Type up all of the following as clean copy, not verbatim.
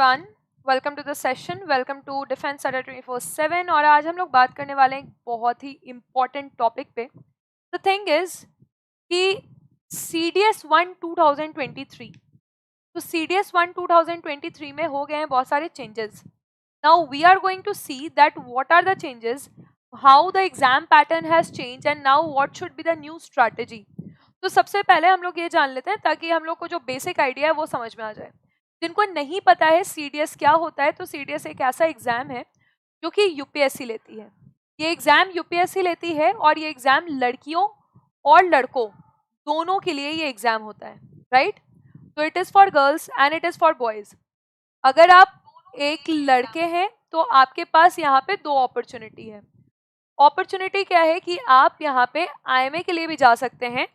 Everyone, welcome to the session, welcome to defence Adda 24/7। और आज हम लोग बात करने वाले हैं एक बहुत ही इम्पॉर्टेंट टॉपिक पे। द थिंग इज कि CDS-1 2023, तो CDS-1 2023 में हो गए हैं बहुत सारे changes. Now we are going to see that what are the changes, how the exam pattern has change and now what should be the new strategy. तो सबसे पहले हम लोग ये जान लेते हैं ताकि हम लोग को जो बेसिक आइडिया है वो समझ में आ जाए। जिनको नहीं पता है CDS क्या होता है, तो CDS एक ऐसा एग्जाम है जो कि यूपीएससी लेती है। ये एग्जाम यूपीएससी लेती है और ये एग्जाम लड़कियों और लड़कों दोनों के लिए ये एग्जाम होता है, राइट? तो it is for girls and it is for boys. अगर आप एक लड़के हैं तो आपके पास यहाँ पे दो अपॉर्चुनिटी है। अपॉर्चुनिटी क्या है कि आप यहाँ पे IMA के लिए भी जा सकते हैं,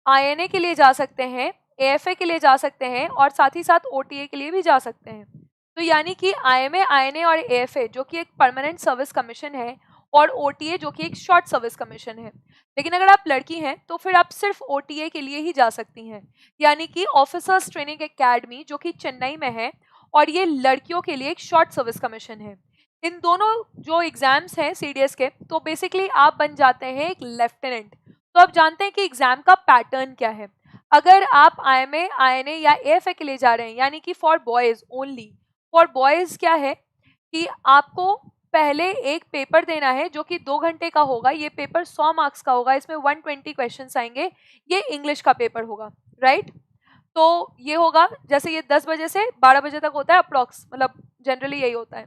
INA के लिए जा सकते हैं, AFA के लिए जा सकते हैं और साथ ही साथ OTA के लिए भी जा सकते हैं। तो यानी कि IMA, INA और AFA जो कि एक परमानेंट सर्विस कमीशन है और OTA जो कि एक शॉर्ट सर्विस कमीशन है। लेकिन अगर आप लड़की हैं तो फिर आप सिर्फ OTA के लिए ही जा सकती हैं, यानी कि ऑफिसर्स ट्रेनिंग एकेडमी जो कि चेन्नई में है और ये लड़कियों के लिए एक शॉर्ट सर्विस कमीशन है। इन दोनों जो एग्जाम्स हैं CDS के, तो बेसिकली आप बन जाते हैं एक लेफ्टिनेंट। तो आप जानते हैं कि एग्जाम का पैटर्न क्या है। अगर आप IMA, INA या AFA के लिए जा रहे हैं, यानी कि for boys only, for boys क्या है कि आपको पहले एक पेपर देना है जो कि 2 घंटे का होगा। ये पेपर 100 मार्क्स का होगा, इसमें 120 क्वेश्चंस आएंगे। ये इंग्लिश का पेपर होगा, राइट? तो ये होगा जैसे ये 10 बजे से 12 बजे तक होता है अप्रॉक्स, मतलब जनरली यही होता है।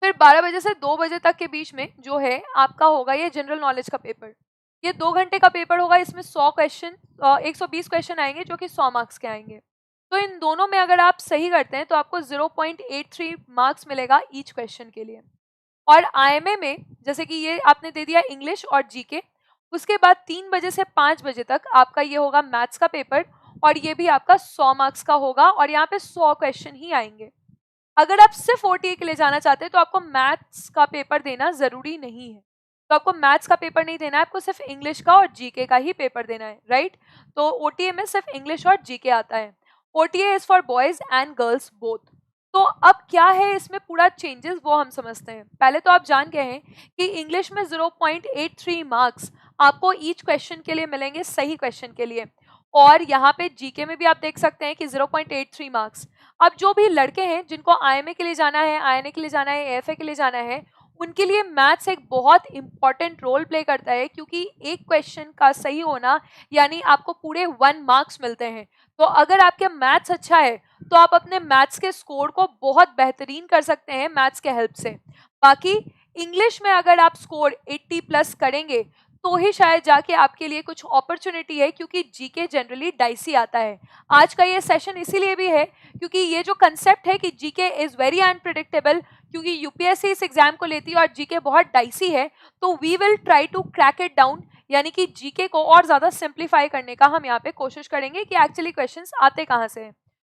फिर 12 बजे से 2 बजे तक के बीच में जो है आपका होगा ये जनरल नॉलेज का पेपर। ये 2 घंटे का पेपर होगा, इसमें 100 क्वेश्चन 120 क्वेश्चन आएंगे जो कि 100 मार्क्स के आएंगे। तो इन दोनों में अगर आप सही करते हैं तो आपको 0.83 मार्क्स मिलेगा ईच क्वेश्चन के लिए। और IMA में जैसे कि ये आपने दे दिया इंग्लिश और GK, उसके बाद 3 बजे से 5 बजे तक आपका ये होगा मैथ्स का पेपर और ये भी आपका 100 मार्क्स का होगा और यहाँ पे 100 क्वेश्चन ही आएंगे। अगर आप सिर्फ OTA के लिए जाना चाहते हैं तो आपको मैथ्स का पेपर देना जरूरी नहीं है। तो आपको मैथ्स का पेपर नहीं देना है, आपको सिर्फ इंग्लिश का और GK का ही पेपर देना है, राइट? तो OTA में सिर्फ इंग्लिश और GK आता है। OTA is for boys and girls both. तो अब क्या है इसमें पूरा चेंजेस वो हम समझते हैं। पहले तो आप जान गए हैं कि इंग्लिश में 0.83 मार्क्स आपको ईच क्वेश्चन के लिए मिलेंगे, सही क्वेश्चन के लिए। और यहाँ पे GK में भी आप देख सकते हैं कि 0.83 मार्क्स। अब जो भी लड़के हैं जिनको IMA के लिए जाना है, INA के लिए जाना है, AFA के लिए जाना है, उनके लिए मैथ्स एक बहुत इंपॉर्टेंट रोल प्ले करता है, क्योंकि एक क्वेश्चन का सही होना यानी आपको पूरे 1 मार्क्स मिलते हैं। तो अगर आपके मैथ्स अच्छा है तो आप अपने मैथ्स के स्कोर को बहुत बेहतरीन कर सकते हैं मैथ्स के हेल्प से। बाकी इंग्लिश में अगर आप स्कोर 80 प्लस करेंगे तो ही शायद जाके आपके लिए कुछ अपॉर्चुनिटी है, क्योंकि GK जनरली डाइसी आता है। आज का ये सेशन इसीलिए भी है क्योंकि ये जो कंसेप्ट है कि GK इज वेरी अनप्रिडिक्टेबल, क्योंकि यूपीएससी इस एग्जाम को लेती है और GK बहुत डाइसी है, तो we will try to crack it down, यानी कि GK को और ज्यादा सिंप्लीफाई करने का हम यहाँ पे कोशिश करेंगे कि एक्चुअली क्वेश्चंस आते कहाँ से हैं।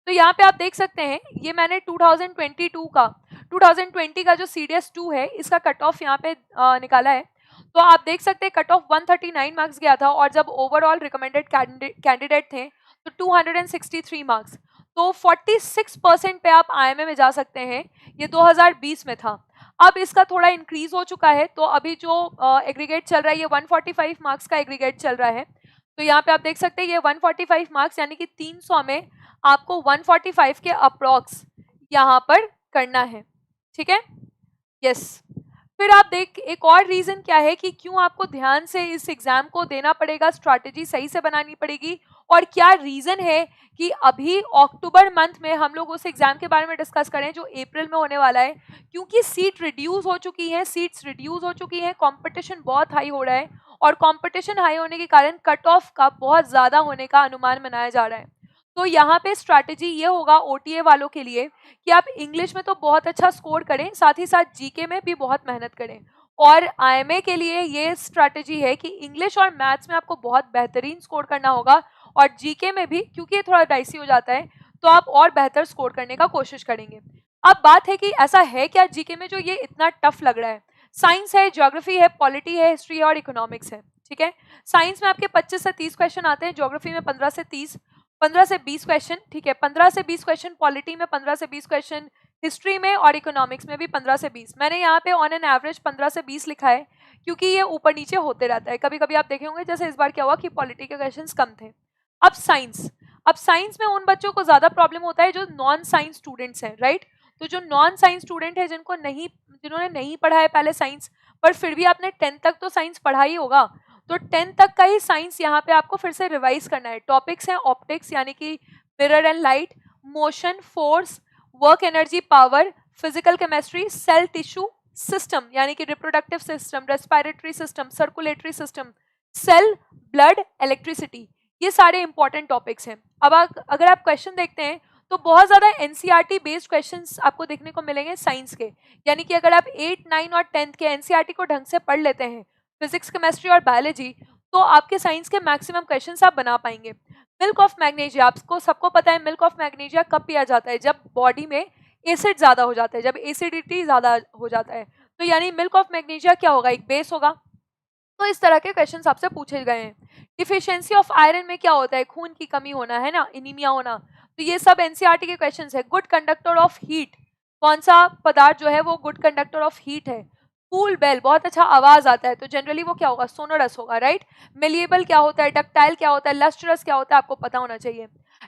तो यहाँ पे आप देख सकते हैं ये मैंने 2020 का जो CDS-2 है इसका कट ऑफ यहाँ पे निकाला है। तो आप देख सकते हैं कट ऑफ 139 मार्क्स गया था और जब ओवरऑल रिकमेंडेड कैंडिडेट थे तो 263 मार्क्स। तो 46% पे आप IMA में जा सकते हैं, ये 2020 में था। अब इसका थोड़ा इंक्रीज हो चुका है, तो अभी जो एग्रीगेट चल रहा है ये 145 मार्क्स का एग्रीगेट चल रहा है। तो यहाँ पे आप देख सकते हैं ये 145 मार्क्स यानी कि 300 में आपको 145 के अप्रॉक्स यहाँ पर करना है, ठीक है? यस। फिर आप देख एक और रीजन क्या है कि क्यों आपको ध्यान से इस एग्जाम को देना पड़ेगा, स्ट्रैटेजी सही से बनानी पड़ेगी, और क्या रीजन है कि अभी अक्टूबर मंथ में हम लोग उस एग्जाम के बारे में डिस्कस करें जो अप्रैल में होने वाला है। क्योंकि सीट्स रिड्यूस हो चुकी हैं, कंपटीशन बहुत हाई हो रहा है और कंपटीशन हाई होने के कारण कट ऑफ का बहुत ज्यादा होने का अनुमान बनाया जा रहा है। तो यहाँ पे स्ट्रैटेजी ये होगा OTA वालों के लिए कि आप इंग्लिश में तो बहुत अच्छा स्कोर करें, साथ ही साथ GK में भी बहुत मेहनत करें। और IMA के लिए ये स्ट्रैटेजी है कि इंग्लिश और मैथ्स में आपको बहुत बेहतरीन स्कोर करना होगा और GK में भी, क्योंकि ये थोड़ा डाइसी हो जाता है, तो आप और बेहतर स्कोर करने का कोशिश करेंगे। अब बात है कि ऐसा है क्या GK में जो ये इतना टफ लग रहा है? साइंस है, ज्योग्राफी है, पॉलिटी है, हिस्ट्री है और इकोनॉमिक्स है, ठीक है? साइंस में आपके 25 से 30 क्वेश्चन आते हैं, ज्योग्राफी में 15 से 30, 15 से 20 क्वेश्चन, ठीक है, 15 से 20 क्वेश्चन पॉलिटी में, 15 से 20 क्वेश्चन हिस्ट्री में, और इकोनॉमिक्स में भी 15 से 20। मैंने यहाँ पे ऑन एन एवरेज 15 से 20 लिखा है क्योंकि ये ऊपर नीचे होते रहता है। कभी कभी आप देखे होंगे जैसे इस बार क्या हुआ कि पॉलिटी के क्वेश्चंस कम थे। अब साइंस में उन बच्चों को ज्यादा प्रॉब्लम होता है जो नॉन साइंस स्टूडेंट्स हैं, राइट। तो जो नॉन साइंस स्टूडेंट है जिन्होंने नहीं पढ़ा है पहले साइंस, पर फिर भी आपने 10th तक तो साइंस पढ़ा ही होगा, तो 10th तक का ही साइंस यहाँ पे आपको फिर से रिवाइज करना है। टॉपिक्स हैं ऑप्टिक्स यानी कि mirror and light, motion, force, work energy, power, physical chemistry, cell tissue system यानी कि reproductive system, respiratory system, circulatory system, cell, blood, electricity, ये सारे इंपॉर्टेंट टॉपिक्स हैं। अब अगर आप क्वेश्चन देखते हैं तो बहुत ज्यादा एनसीईआरटी बेस्ड क्वेश्चंस आपको देखने को मिलेंगे साइंस के, यानी कि अगर आप 8, 9 और 10th के एनसीईआरटी को ढंग से पढ़ लेते हैं, फिजिक्स, केमिस्ट्री और बायोलॉजी, तो आपके साइंस के मैक्सिमम क्वेश्चंस आप बना पाएंगे। मिल्क ऑफ मैग्नीशिया, आपको सबको पता है मिल्क ऑफ मैग्नीशिया कब पिया जाता है, जब बॉडी में एसिड ज्यादा हो जाता है, जब एसिडिटी ज्यादा हो जाता है, तो यानी मिल्क ऑफ मैग्नीशिया क्या होगा, एक बेस होगा। तो इस तरह के क्वेश्चंस आपसे पूछे गए हैं। डिफिशियंसी ऑफ आयरन में क्या होता है, खून की कमी होना है ना, एनीमिया होना, तो ये सब एनसीईआरटी के क्वेश्चंस है। गुड कंडक्टर ऑफ हीट, कौन सा पदार्थ जो है वो गुड कंडक्टर ऑफ हीट है। कूल बेल, बहुत अच्छा आवाज आता है, तो जनरली वो क्या होगा, सोनोरस होगा, राइट। मेलिएबल क्या होता है, डक्टाइल क्या होता है, लस्ट्रस क्या होता है, आपको पता होना चाहिए।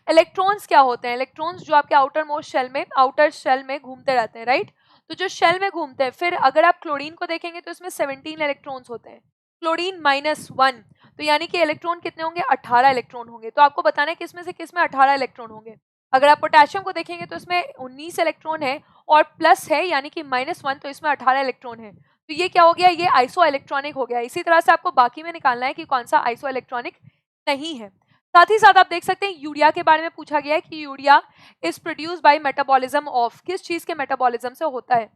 इलेक्ट्रॉन्स क्या होते हैं, इलेक्ट्रॉन्स जो आपके आउटर शेल में घूमते रहते हैं, राइट। तो जो शेल में घूमते हैं, फिर अगर आप क्लोरीन को देखेंगे तो इसमें 17 इलेक्ट्रॉन्स होते हैं, क्लोरीन -1, तो यानी कि इलेक्ट्रॉन कितने होंगे, 18 इलेक्ट्रॉन होंगे। तो आपको बताना है किसमें से किसमें 18 इलेक्ट्रॉन होंगे। अगर आप पोटेशियम को देखेंगे तो इसमें 19 इलेक्ट्रॉन है और प्लस है यानी कि -1, तो इसमें 18 इलेक्ट्रॉन है। तो ये क्या हो गया, ये आइसो इलेक्ट्रॉनिक हो गया। इसी तरह से आपको बाकी में निकालना है कि कौन सा आइसो इलेक्ट्रॉनिक नहीं है। साथ ही साथ आप देख सकते हैं यूरिया के बारे में पूछा गया है कि urea is produce by metabolism of, किस चीज के मेटाबॉलिज्म से होता है।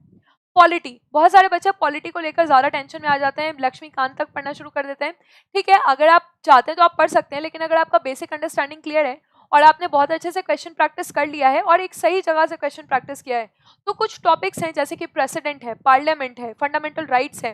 पॉलिटी, बहुत सारे बच्चे पॉलिटी को लेकर ज्यादा टेंशन में आ जाते हैं, लक्ष्मीकांत तक पढ़ना शुरू कर देते हैं। ठीक है, अगर आप चाहते हैं तो आप पढ़ सकते हैं, लेकिन अगर आपका बेसिक अंडरस्टैंडिंग क्लियर है और आपने बहुत अच्छे से क्वेश्चन प्रैक्टिस कर लिया है और एक सही जगह से क्वेश्चन प्रैक्टिस किया है, तो कुछ टॉपिक्स हैं जैसे कि प्रेसिडेंट है, पार्लियामेंट है, फंडामेंटल राइट्स है,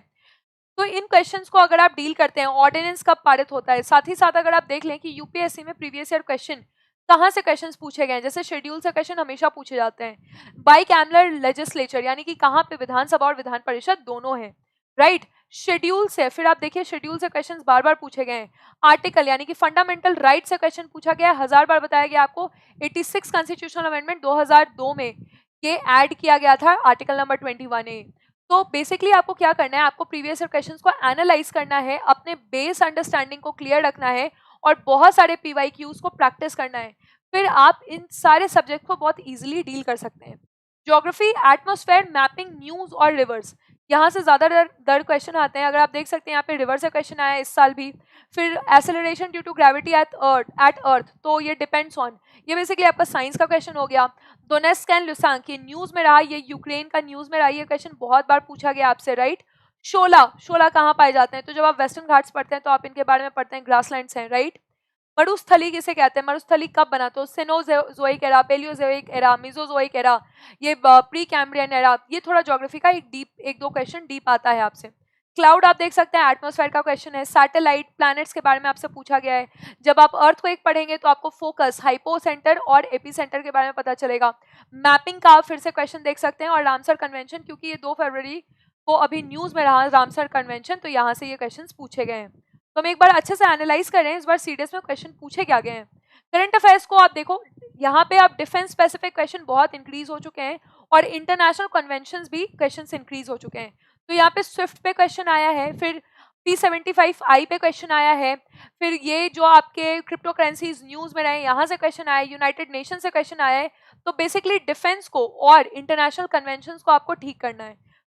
तो इन क्वेश्चंस को अगर आप डील करते हैं, ऑर्डिनेंस कब पारित होता है, साथ ही साथ अगर आप देख लें कि यूपीएससी में प्रीवियस ईयर क्वेश्चन कहाँ से क्वेश्चंस पूछे गए हैं, जैसे शेड्यूल से क्वेश्चन हमेशा पूछे जाते हैं। बाइकैमलर लेजिस्लेचर यानी कि कहाँ पे विधानसभा और विधान परिषद दोनों है, राइट। शेड्यूल से, फिर आप देखिए शेड्यूल से क्वेश्चंस बार बार पूछे गए हैं। आर्टिकल यानी कि फंडामेंटल राइट से क्वेश्चन पूछा गया है, 1000 बार बताया गया आपको। 86 कॉन्स्टिट्यूशनल अमेंडमेंट 2002 में ये ऐड किया गया था, आर्टिकल नंबर 21A। तो बेसिकली आपको क्या करना है, आपको प्रीवियस ईयर क्वेश्चंस को एनालाइज करना है, अपने बेस अंडरस्टैंडिंग को क्लियर रखना है और बहुत सारे पीवाईक्यूज को प्रैक्टिस करना है, फिर आप इन सारे सब्जेक्ट को बहुत इजीली डील कर सकते हैं। ज्योग्राफी, एटमॉस्फेयर, मैपिंग, न्यूज और रिवर्स, यहाँ से ज्यादा दर क्वेश्चन आते हैं। अगर आप देख सकते हैं यहाँ पे रिवर से क्वेश्चन आया है इस साल भी। फिर acceleration due to gravity at earth, तो ये डिपेंड्स ऑन, ये बेसिकली आपका साइंस का क्वेश्चन हो गया। दोनेस्क एंड लुसांक, ये न्यूज में रहा, ये यूक्रेन का न्यूज में रहा, ये क्वेश्चन बहुत बार पूछा गया आपसे, राइट। शोला कहाँ पाए जाते हैं, तो जब आप वेस्टर्न घाट्स पढ़ते हैं तो आप इनके बारे में पढ़ते हैं, ग्रासलैंड्स हैं, राइट। मरुस्थली किसे कहते हैं, मरुस्थली कब बना, तो Cenozoic era, Paleozoic era, Mesozoic era, ये प्री कैम्ब्रियन एरा। ये थोड़ा ज्योग्राफी का एक दो क्वेश्चन डीप आता है आपसे। क्लाउड आप देख सकते हैं, एटमॉस्फेयर का क्वेश्चन है। सैटेलाइट, प्लैनेट्स के बारे में आपसे पूछा गया है। जब आप अर्थ को एक पढ़ेंगे तो आपको फोकस, हाइपो सेंटर और एपी सेंटर के बारे में पता चलेगा। मैपिंग का आप फिर से क्वेश्चन देख सकते हैं, और रामसर कन्वेंशन, क्योंकि ये 2 फरवरी को अभी न्यूज में रहा रामसर कन्वेंशन, तो यहाँ से ये क्वेश्चन पूछे गए हैं। तो हम एक बार अच्छे से एनालाइज करें इस बार सीडीएस में क्वेश्चन पूछे क्या गए हैं। करंट अफेयर्स को आप देखो, यहाँ पे आप डिफेंस स्पेसिफिक क्वेश्चन बहुत इंक्रीज हो चुके हैं और इंटरनेशनल कन्वेंशंस भी क्वेश्चंस इंक्रीज हो चुके हैं। तो यहाँ पे स्विफ्ट पे क्वेश्चन आया है, फिर P75I पे क्वेश्चन आया है, फिर ये जो आपके क्रिप्टो करेंसीज न्यूज में रहे यहाँ से क्वेश्चन आया, यूनाइटेड नेशन से क्वेश्चन आया है। तो बेसिकली डिफेंस को और इंटरनेशनल कन्वेंशन को आपको ठीक करना है।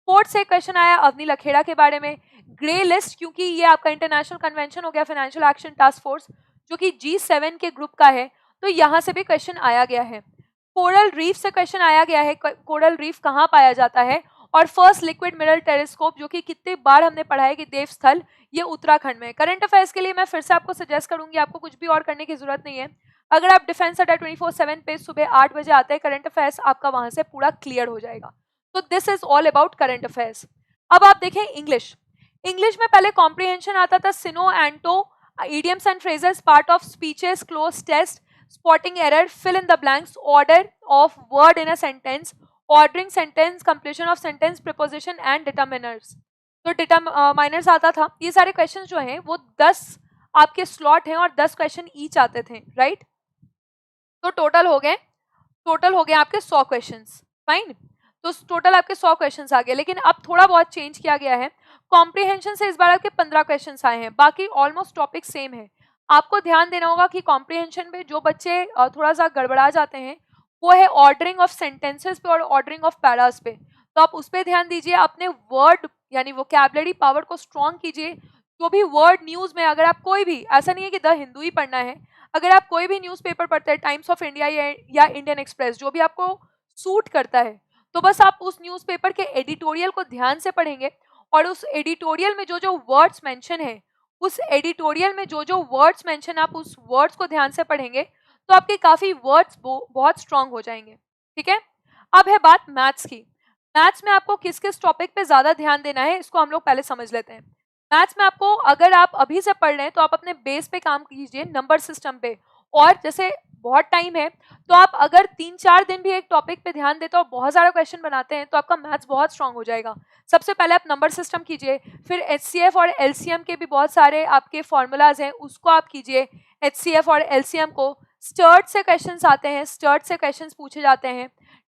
फोर्थ से क्वेश्चन आया अवनी लखेड़ा के बारे में। ग्रे लिस्ट, क्योंकि ये आपका इंटरनेशनल कन्वेंशन हो गया फाइनेंशियल एक्शन टास्क फोर्स, जो कि G7 के ग्रुप का है, तो यहाँ से भी क्वेश्चन आया गया है। कोरल रीफ से क्वेश्चन आया गया है, कोरल रीफ कहाँ पाया जाता है। और फर्स्ट लिक्विड मिरर टेलीस्कोप, जो कि कितने बार हमने पढ़ा है कि देवस्थल, ये उत्तराखंड में। करंट अफेयर्स के लिए मैं फिर से आपको सजेस्ट करूंगी, आपको कुछ भी और करने की जरूरत नहीं है। अगर आप डिफेंस अड्डा 24/7 पे सुबह 8 बजे आते हैं, करंट अफेयर्स आपका वहां से पूरा क्लियर हो जाएगा। तो this is all about current affairs. अब आप देखें इंग्लिश में पहले कॉम्प्रिहेंशन आता था, सिनो एंटो, idioms and phrases, part of speeches, close test, spotting error, fill in the blanks, order of word in a sentence, ordering sentence, completion of sentence, preposition and determiners. तो determiners आता था. ये सारे question जो हैं वो 10 आपके स्लॉट हैं और 10 क्वेश्चन ईच आते थे, राइट. तो टोटल हो गए आपके 100 क्वेश्चंस. फाइन. तो टोटल आपके 100 क्वेश्चंस आ गए. लेकिन अब थोड़ा बहुत चेंज किया गया है. कॉम्प्रिहेंशन से इस बार आपके 15 क्वेश्चंस आए हैं. बाकी ऑलमोस्ट टॉपिक सेम है. आपको ध्यान देना होगा कि कॉम्प्रिहेंशन में जो बच्चे थोड़ा सा गड़बड़ा जाते हैं वो है ऑर्डरिंग ऑफ सेंटेंसेस पे और ऑर्डरिंग ऑफ पैरास पे. तो आप उस पर ध्यान दीजिए. अपने वर्ड यानी वोकैबुलरी पावर को स्ट्रॉन्ग कीजिए. जो भी वर्ड न्यूज में अगर आप कोई भी, ऐसा नहीं है कि द हिंदू ही पढ़ना है, अगर आप कोई भी न्यूज़पेपर पढ़ते हैं, टाइम्स ऑफ इंडिया या इंडियन एक्सप्रेस, जो भी आपको सूट करता है, तो बस आप उस न्यूज़पेपर के एडिटोरियल को ध्यान से पढ़ेंगे और उस एडिटोरियल में जो जो वर्ड्स मेंशन है, उस एडिटोरियल में जो जो वर्ड्स मेंशन, आप उस वर्ड्स को ध्यान से पढ़ेंगे तो आपके काफ़ी वर्ड्स बहुत स्ट्रांग हो जाएंगे. ठीक है. अब है बात मैथ्स की. मैथ्स में आपको किस किस टॉपिक पे ज़्यादा ध्यान देना है, इसको हम लोग पहले समझ लेते हैं. मैथ्स में आपको, अगर आप अभी से पढ़ रहे हैं तो आप अपने बेस पे काम कीजिए, नंबर सिस्टम पे. और जैसे बहुत टाइम है तो आप अगर 3-4 दिन भी एक टॉपिक पे ध्यान देते हो और बहुत सारा क्वेश्चन बनाते हैं तो आपका मैथ्स बहुत स्ट्रांग हो जाएगा. सबसे पहले आप नंबर सिस्टम कीजिए, फिर एचसीएफ और एलसीएम के भी बहुत सारे आपके फॉर्मूलाज हैं, उसको आप कीजिए. एचसीएफ और एलसीएम को स्टर्ट से क्वेश्चन आते हैं, स्टर्ट से क्वेश्चन पूछे जाते हैं.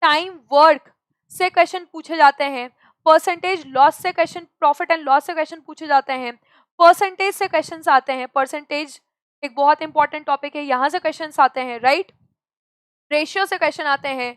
टाइम वर्क से क्वेश्चन पूछे जाते हैं. परसेंटेज लॉस से क्वेश्चन, प्रॉफिट एंड लॉस से क्वेश्चन पूछे जाते हैं. परसेंटेज से क्वेश्चन आते हैं. परसेंटेज एक बहुत इंपॉर्टेंट टॉपिक है, यहां से क्वेश्चन आते हैं, राइट. रेशियो से क्वेश्चन आते हैं.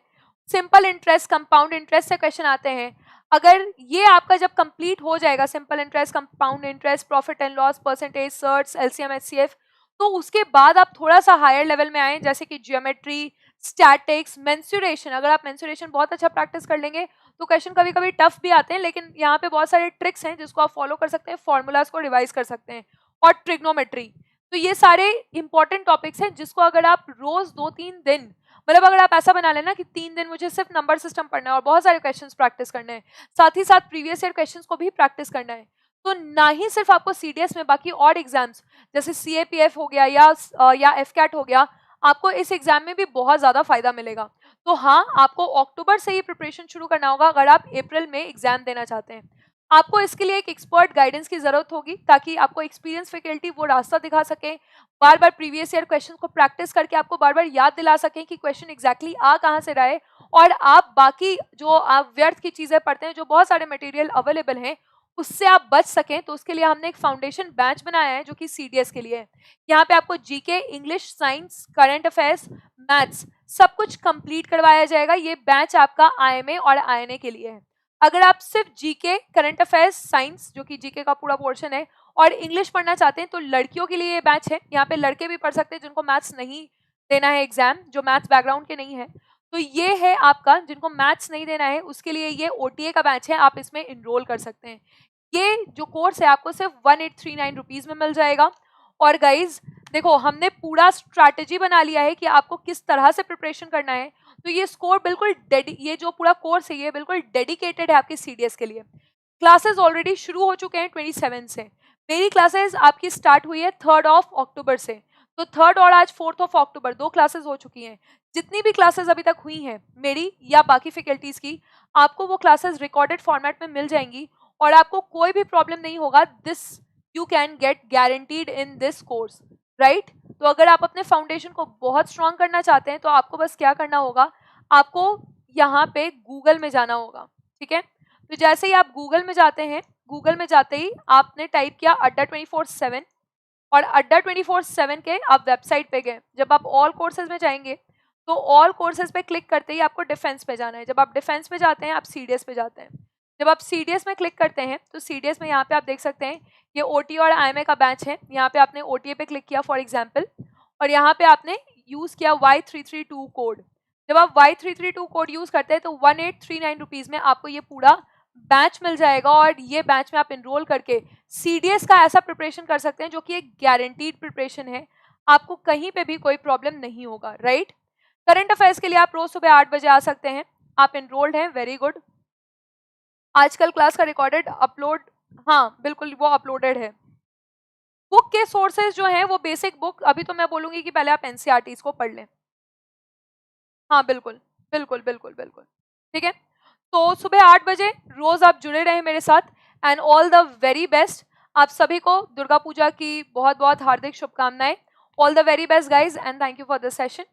सिंपल इंटरेस्ट, कंपाउंड इंटरेस्ट से क्वेश्चन आते हैं. अगर ये आपका जब कंप्लीट हो जाएगा, simple interest, compound interest, profit and loss, percentage, surds, LCM, HCF, तो उसके बाद आप थोड़ा सा हायर लेवल में आए, जैसे कि ज्योमेट्री, स्टैटिक्स, मेंसुरेशन. अगर आप मेंसुरेशन बहुत अच्छा प्रैक्टिस कर लेंगे तो क्वेश्चन कभी कभी टफ भी आते हैं, लेकिन यहाँ पे बहुत सारे ट्रिक्स हैं जिसको आप फॉलो कर सकते हैं, फॉर्मूलाज को रिवाइज कर सकते हैं. और ट्रिग्नोमेट्री. तो ये सारे इंपॉर्टेंट टॉपिक्स हैं जिसको अगर आप रोज 2-3 दिन, मतलब अगर आप ऐसा बना लेना कि 3 दिन मुझे सिर्फ नंबर सिस्टम पढ़ना है और बहुत सारे क्वेश्चंस प्रैक्टिस करने हैं, साथ ही साथ प्रीवियस ईयर क्वेश्चंस को भी प्रैक्टिस करना है, तो ना ही सिर्फ आपको सीडीएस में, बाकी और एग्जाम्स जैसे सीएपीएफ हो गया या एफकैट हो गया, आपको इस एग्जाम में भी बहुत ज़्यादा फायदा मिलेगा. तो हाँ, आपको अक्टूबर से ही प्रिपरेशन शुरू करना होगा अगर आप अप्रैल में एग्जाम देना चाहते हैं. आपको इसके लिए एक एक्सपर्ट गाइडेंस की जरूरत होगी ताकि आपको एक्सपीरियंस फैकल्टी वो रास्ता दिखा सके, बार बार प्रीवियस ईयर क्वेश्चन को प्रैक्टिस करके आपको बार बार याद दिला सकें कि क्वेश्चन एग्जैक्टली आ कहाँ से रहा है, और आप बाकी जो आप व्यर्थ की चीज़ें पढ़ते हैं, जो बहुत सारे मटेरियल अवेलेबल हैं, उससे आप बच सकें. तो उसके लिए हमने एक फाउंडेशन बैच बनाया है जो कि सीडीएस के लिए है. यहाँ पे आपको GK, English, science, current affairs, maths सब कुछ कंप्लीट करवाया जाएगा. ये बैच आपका आईएमए और आईएनए के लिए है. अगर आप सिर्फ जीके, करंट अफेयर्स, साइंस जो कि जीके का पूरा पोर्शन है, और इंग्लिश पढ़ना चाहते हैं तो लड़कियों के लिए ये बैच है. यहाँ पे लड़के भी पढ़ सकते हैं जिनको मैथ्स नहीं देना है एग्जाम, जो मैथ्स बैकग्राउंड के नहीं है. तो ये है आपका, जिनको मैथ्स नहीं देना है उसके लिए ये ओटीए का बैच है, आप इसमें इनरोल कर सकते हैं. ये जो कोर्स है आपको सिर्फ 1839 रुपीज़ में मिल जाएगा. और गाइज देखो, हमने पूरा स्ट्रैटेजी बना लिया है कि आपको किस तरह से प्रिपरेशन करना है. तो ये स्कोर बिल्कुल ये जो पूरा कोर्स है ये बिल्कुल डेडिकेटेड है आपके सीडीएस के लिए. क्लासेस ऑलरेडी शुरू हो चुके हैं 27 से. मेरी क्लासेस आपकी स्टार्ट हुई है 3 अक्टूबर से. तो 3 और आज 4 अक्टूबर 2 क्लासेस हो चुकी हैं. जितनी भी क्लासेस अभी तक हुई हैं मेरी या बाकी फैकल्टीज़ की, आपको वो क्लासेस रिकॉर्डेड फॉर्मेट में मिल जाएंगी और आपको कोई भी प्रॉब्लम नहीं होगा. This you can get guaranteed in this course, right. तो अगर आप अपने फाउंडेशन को बहुत स्ट्रॉन्ग करना चाहते हैं तो आपको बस क्या करना होगा, आपको यहाँ पे गूगल में जाना होगा. ठीक है. तो जैसे ही आप गूगल में जाते हैं, गूगल में जाते ही आपने टाइप किया अड्डा 24/7, और अड्डा 24/7 के आप वेबसाइट पे गए. जब आप ऑल कोर्सेज में जाएंगे तो ऑल कोर्सेज पे क्लिक करते ही आपको डिफेंस पे जाना है. जब आप डिफेंस पे जाते हैं आप सीडीएस पे जाते हैं. जब आप सीडीएस में क्लिक करते हैं तो सीडीएस में यहाँ पे आप देख सकते हैं ये ओटी और आईएमए का बैच है. यहाँ पे आपने ओटीए पे क्लिक किया फॉर एग्जाम्पल, और यहाँ पे आपने यूज़ किया Y332 कोड. जब आप Y332 कोड यूज़ करते हैं तो 1839 रुपीज़ में आपको ये पूरा बैच मिल जाएगा. और ये बैच में आप इनरोल करके सीडीएस का ऐसा प्रिपरेशन कर सकते हैं जो कि एक गारंटीड प्रिपरेशन है. आपको कहीं पे भी कोई प्रॉब्लम नहीं होगा, राइट. करंट अफेयर्स के लिए आप रोज सुबह 8 बजे आ सकते हैं. आप इनरोल्ड हैं, वेरी गुड. आजकल क्लास का रिकॉर्डेड अपलोड, हाँ बिल्कुल वो अपलोडेड है. बुक के सोर्सेज जो हैं वो बेसिक बुक, अभी तो मैं बोलूंगी कि पहले आप एनसीईआरटीज को पढ़ लें। हाँ बिल्कुल बिल्कुल बिल्कुल बिल्कुल, ठीक है। तो सुबह 8 बजे रोज आप जुड़े रहें मेरे साथ, and all the very best. आप सभी को दुर्गा पूजा की बहुत बहुत हार्दिक शुभकामनाएं। All the very best guys, and thank you for this session.